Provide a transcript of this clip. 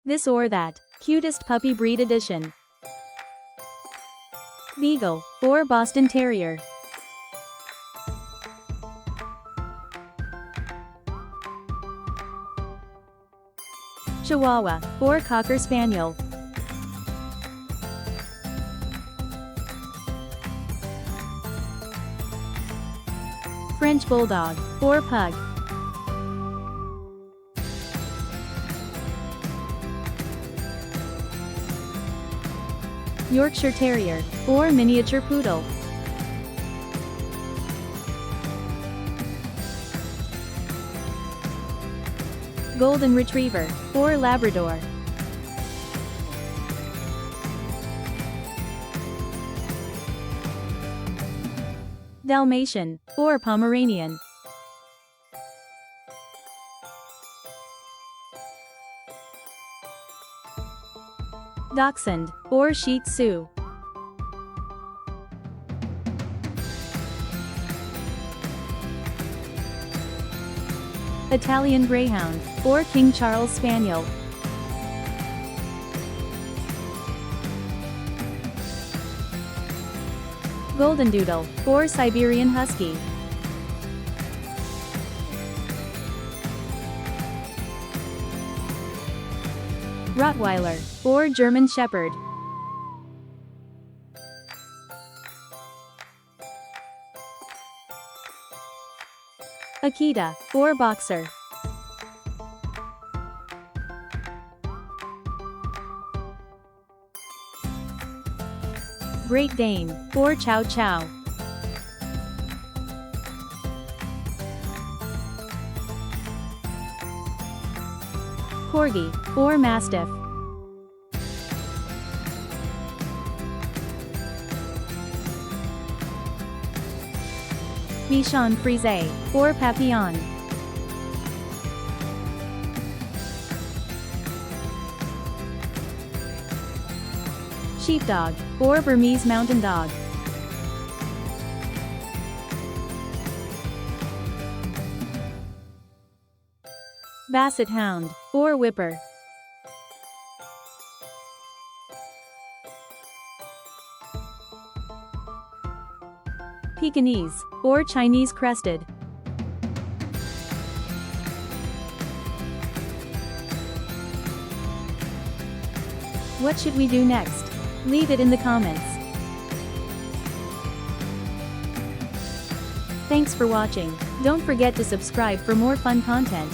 This or that. Cutest puppy breed edition. Beagle, or Boston Terrier. Chihuahua, or Cocker Spaniel. French Bulldog, or Pug. Yorkshire Terrier, or Miniature Poodle. Golden Retriever, or Labrador. Dalmatian, or Pomeranian. Dachshund, or Shih Tzu. Italian Greyhound, or King Charles Spaniel. Golden Doodle, or Siberian Husky. Rottweiler, or German Shepherd. Akita, or Boxer. Great Dane, or Chow Chow. Corgi, or Mastiff. Bichon Frise, or Papillon. Sheepdog, or Burmese Mountain Dog. Basset Hound, or Whipper. Pekingese, or Chinese Crested. What should we do next? Leave it in the comments. Thanks for watching. Don't forget to subscribe for more fun content.